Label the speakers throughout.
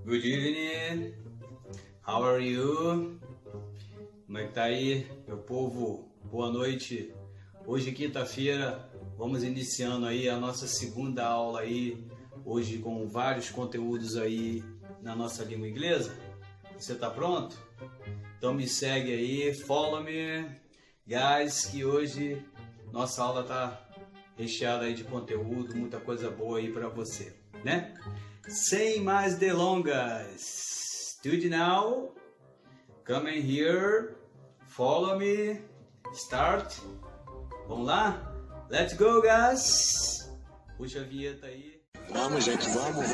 Speaker 1: Good evening, how are you? Como é que tá aí, meu povo? Boa noite. Hoje, quinta-feira, vamos iniciando aí a nossa segunda aula aí, hoje com vários conteúdos aí na nossa língua inglesa. Você tá pronto? Então me segue aí, follow me, guys, que hoje nossa aula tá recheada aí de conteúdo, muita coisa boa aí para você, né? Sem mais delongas, study now, come in here, follow me, start. Vamos lá? Let's go, guys! Puxa a vinheta aí.
Speaker 2: Vamos, gente, vamos,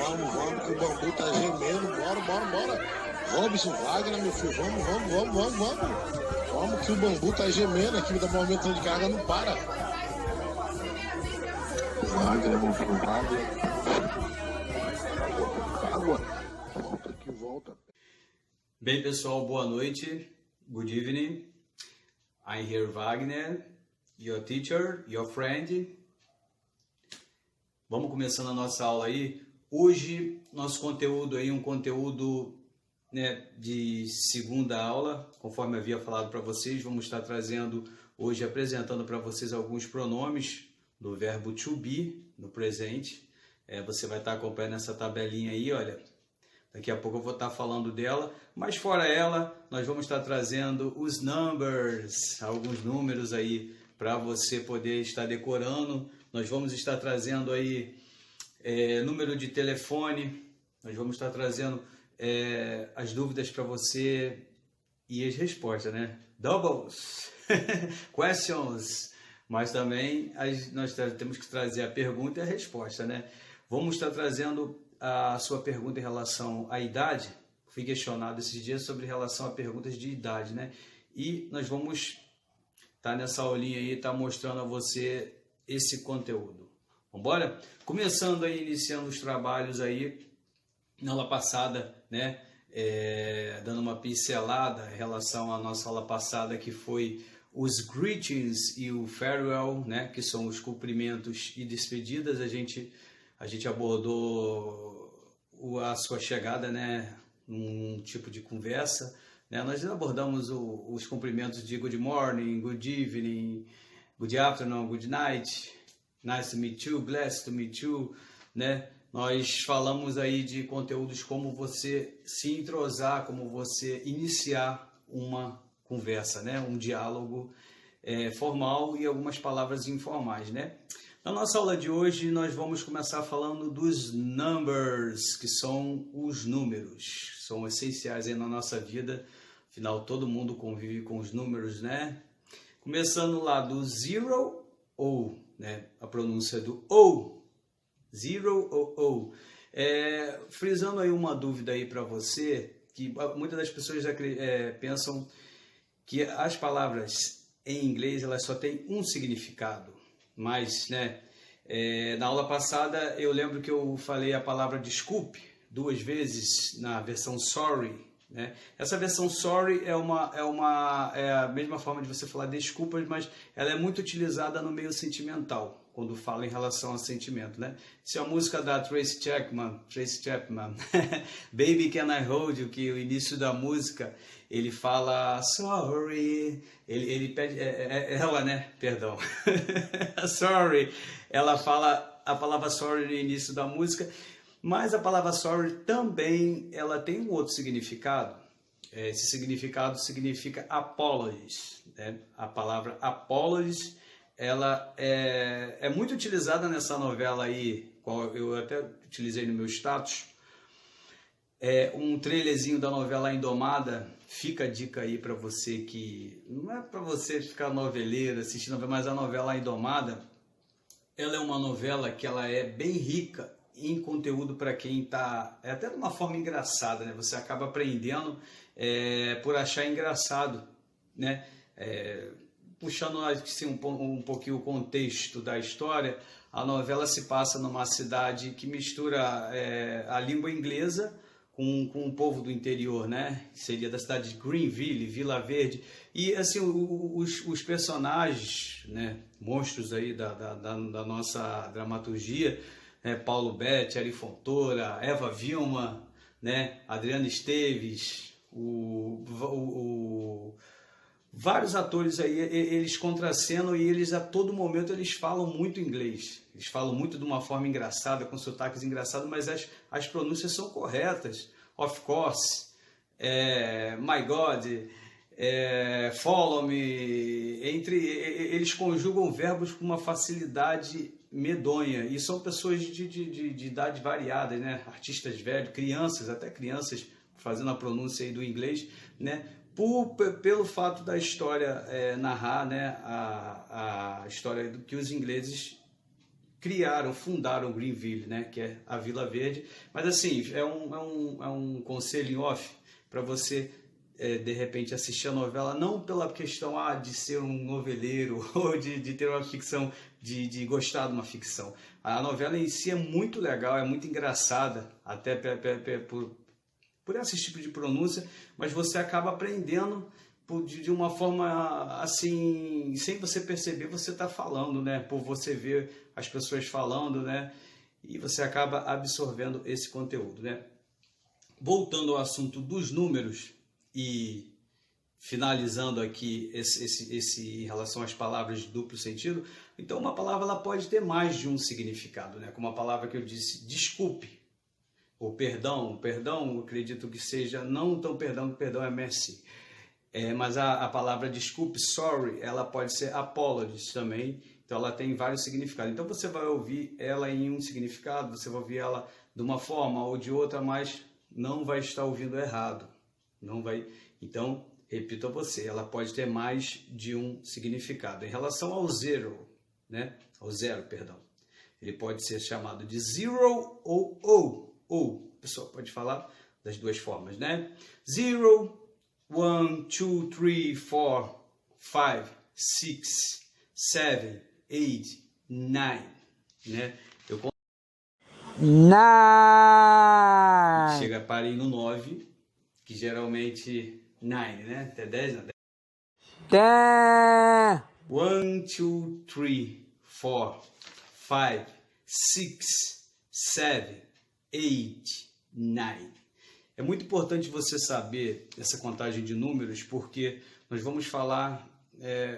Speaker 2: que o bambu tá gemendo, bora. Robson, Wagner, meu filho, vamos. Vamos que o bambu tá gemendo aqui, tá aumentando de carga, não para. Wagner, meu filho, Wagner. Água, volta.
Speaker 1: Bem, pessoal, boa noite. Good evening. I'm here, Wagner, your teacher, your friend. Vamos começando a nossa aula aí. Hoje, nosso conteúdo aí, um conteúdo, né, de segunda aula, conforme havia falado para vocês, vamos estar trazendo hoje, apresentando para vocês alguns pronomes do verbo to be, no presente. Você vai estar acompanhando essa tabelinha aí, olha. Daqui a pouco eu vou estar falando dela, mas fora ela, nós vamos estar trazendo os numbers, alguns números aí para você poder estar decorando. Nós vamos estar trazendo aí número de telefone, nós vamos estar trazendo as dúvidas para você e as respostas, né? Doubles, questions, mas também nós temos que trazer a pergunta e a resposta, né? Vamos estar trazendo a sua pergunta em relação à idade. Fui questionado esses dias sobre relação a perguntas de idade, né? E nós vamos estar nessa aulinha aí, estar mostrando a você esse conteúdo. Vamos embora? Começando aí, iniciando os trabalhos aí, na aula passada, né? Dando uma pincelada em relação à nossa aula passada, que foi os greetings e o farewell, né? Que são os cumprimentos e despedidas. A gente abordou a sua chegada, né? Um tipo de conversa, né? Nós abordamos os cumprimentos de good morning, good evening, good afternoon, good night, nice to meet you, blessed to meet you, né? Nós falamos aí de conteúdos como você se entrosar, como você iniciar uma conversa, né? Um diálogo formal e algumas palavras informais, né? Na nossa aula de hoje, nós vamos começar falando dos numbers, que são os números. São essenciais aí na nossa vida. Afinal, todo mundo convive com os números, né? Começando lá do zero ou, né? A pronúncia do O. Zero ou O. Frisando aí uma dúvida aí para você, que muitas das pessoas pensam que as palavras em inglês elas só têm um significado. Mas, né, na aula passada eu lembro que eu falei a palavra desculpe 2 vezes na versão sorry, né? Essa versão sorry é a mesma forma de você falar desculpas, mas ela é muito utilizada no meio sentimental, quando fala em relação a sentimento, né? Isso é a música da Tracy Chapman, Baby Can I Hold You, que o início da música ele fala sorry, ele pede, ela, né, perdão, sorry, ela fala a palavra sorry no início da música, mas a palavra sorry também, ela tem um outro significado. Esse significado significa apologies, né? A palavra apologies, ela é muito utilizada nessa novela aí, qual eu até utilizei no meu status, um trailerzinho da novela Indomada. Fica a dica aí para você que não é para você ficar noveleiro assistindo novela, mas a novela Indomada, ela é uma novela que ela é bem rica em conteúdo para quem tá, até de uma forma engraçada, né? Você acaba aprendendo por achar engraçado, né? Puxando assim, um pouquinho o contexto da história, a novela se passa numa cidade que mistura a língua inglesa com o povo do interior, né? Seria da cidade de Greenville, Vila Verde. E assim, os personagens, né? Monstros aí da nossa dramaturgia, Paulo Betti, Ari Fontoura, Eva Vilma, né? Adriana Esteves, vários atores aí, eles contracenam e eles a todo momento eles falam muito inglês. Eles falam muito de uma forma engraçada, com sotaques engraçados, mas as pronúncias são corretas. Of course, my God, follow me. Eles conjugam verbos com uma facilidade medonha. E são pessoas de idade variada, né? Artistas velhos, crianças, até crianças, fazendo a pronúncia aí do inglês, né? Pelo fato da história narrar, né? A história do que os ingleses fundaram Greenville, né, que é a Vila Verde. Mas assim, é um conselho em off para você, de repente, assistir a novela, não pela questão de ser um noveleiro ou de ter uma ficção, de gostar de uma ficção. A novela em si é muito legal, é muito engraçada, até por esse tipo de pronúncia, mas você acaba aprendendo de uma forma assim, sem você perceber, você está falando, né? Por você ver as pessoas falando, né? E você acaba absorvendo esse conteúdo, né? Voltando ao assunto dos números e finalizando aqui esse em relação às palavras de duplo sentido, então uma palavra ela pode ter mais de um significado, né? Como a palavra que eu disse, desculpe, ou perdão, eu acredito que seja, não tão perdão, que perdão é mercy. Mas a palavra desculpe, sorry, ela pode ser apologies também, então ela tem vários significados. Então você vai ouvir ela em um significado, você vai ouvir ela de uma forma ou de outra, mas não vai estar ouvindo errado. Não vai. Então, repito a você, ela pode ter mais de um significado. Em relação ao zero, né? Ao zero, perdão. Ele pode ser chamado de zero ou O. Ou, a pessoa pode falar das duas formas, né? Zero, 1, 2, 3, 4, 5, 6, 7, 8, 9, né? Chega, parei no 9, que geralmente 9, né? Até 10, não. 1, 2, 3, 4, 5, 6, 7, 8, 9. É muito importante você saber essa contagem de números, porque nós vamos falar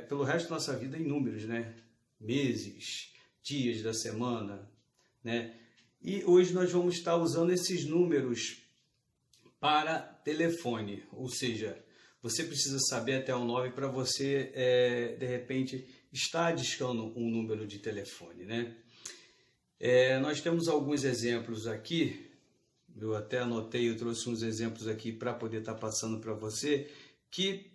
Speaker 1: pelo resto da nossa vida em números, né? Meses, dias da semana, né? E hoje nós vamos estar usando esses números para telefone, ou seja, você precisa saber até o 9 para você, de repente, estar discando um número de telefone, né? Nós temos alguns exemplos aqui. Eu até anotei, eu trouxe uns exemplos aqui para poder estar passando para você, que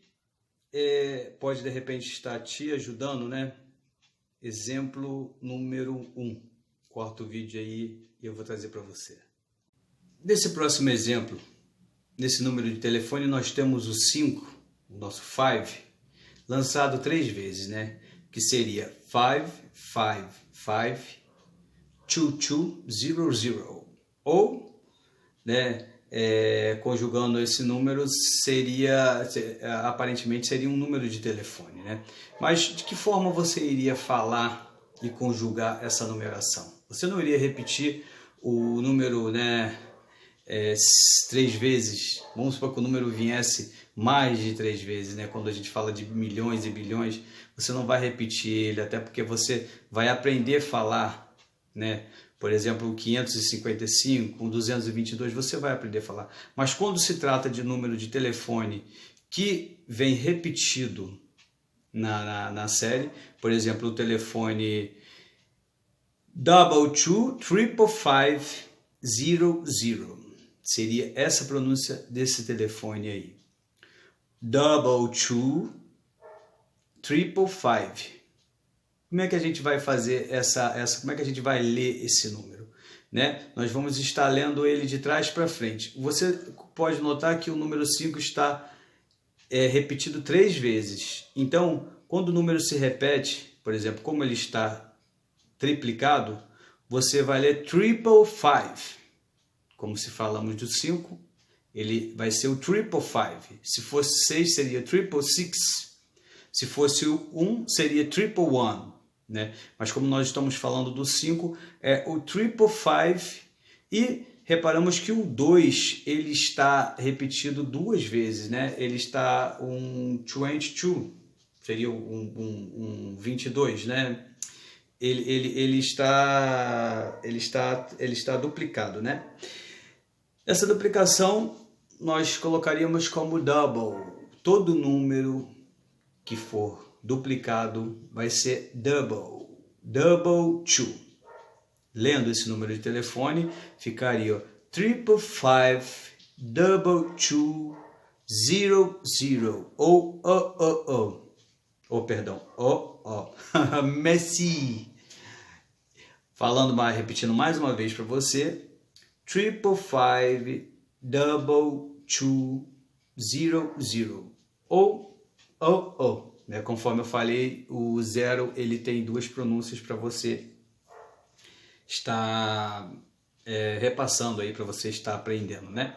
Speaker 1: pode de repente estar te ajudando, né? Exemplo número 1. Corta o vídeo aí e eu vou trazer para você. Nesse próximo exemplo, nesse número de telefone, nós temos o 5, o nosso 5, lançado 3 vezes, né? Que seria 5552200. Ou, né, conjugando esse número, aparentemente seria um número de telefone, né? Mas de que forma você iria falar e conjugar essa numeração? Você não iria repetir o número, né, 3 vezes. Vamos supor que o número viesse mais de 3 vezes, né? Quando a gente fala de milhões e bilhões, você não vai repetir ele, até porque você vai aprender a falar, né? Por exemplo, o 555, o 222, você vai aprender a falar. Mas quando se trata de número de telefone que vem repetido na série, por exemplo, o telefone 2255500, seria essa pronúncia desse telefone aí. 22555. Como é que a gente vai fazer como é que a gente vai ler esse número, né? Nós vamos estar lendo ele de trás para frente. Você pode notar que o número 5 está repetido 3 vezes. Então, quando o número se repete, por exemplo, como ele está triplicado, você vai ler 555. Como se falamos do 5, ele vai ser o 555. Se fosse 6, seria 666. Se fosse o 1, seria 111. Né? Mas como nós estamos falando do 5, é o 555 e reparamos que o 2 ele está repetido 2 vezes, né? Ele está 22, seria um 22, né? Ele está duplicado, né? Essa duplicação nós colocaríamos como double. Todo número que for duplicado vai ser double. Double 2. Lendo esse número de telefone, ficaria 555-2200 ou perdão, Messi. Repetindo mais uma vez para você, 555-2200 ou né? Conforme eu falei, o 0 ele tem 2 pronúncias para você estar repassando aí, para você estar aprendendo, né?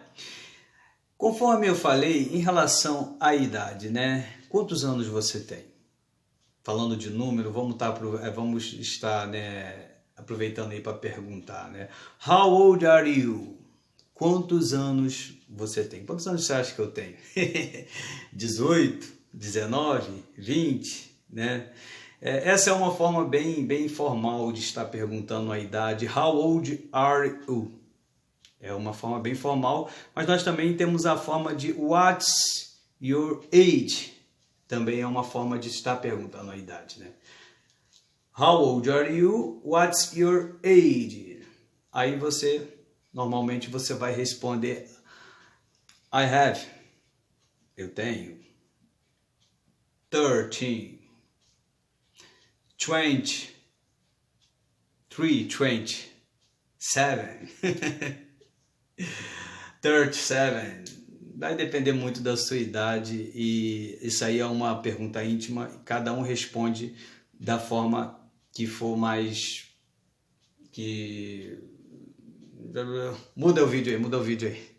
Speaker 1: Conforme eu falei, em relação à idade, né? Quantos anos você tem? Falando de número, vamos estar né, aproveitando aí para perguntar, né? How old are you? Quantos anos você tem? Quantos anos você acha que eu tenho? 18, 19, 20, né? Essa é uma forma bem formal de estar perguntando a idade. How old are you? É uma forma bem formal, mas nós também temos a forma de what's your age? Também é uma forma de estar perguntando a idade, né? How old are you? What's your age? Aí normalmente você vai responder I have. Eu tenho. 13. 20. 27. 37. Vai depender muito da sua idade e isso aí é uma pergunta íntima. Cada um responde da forma que for mais... Muda o vídeo aí.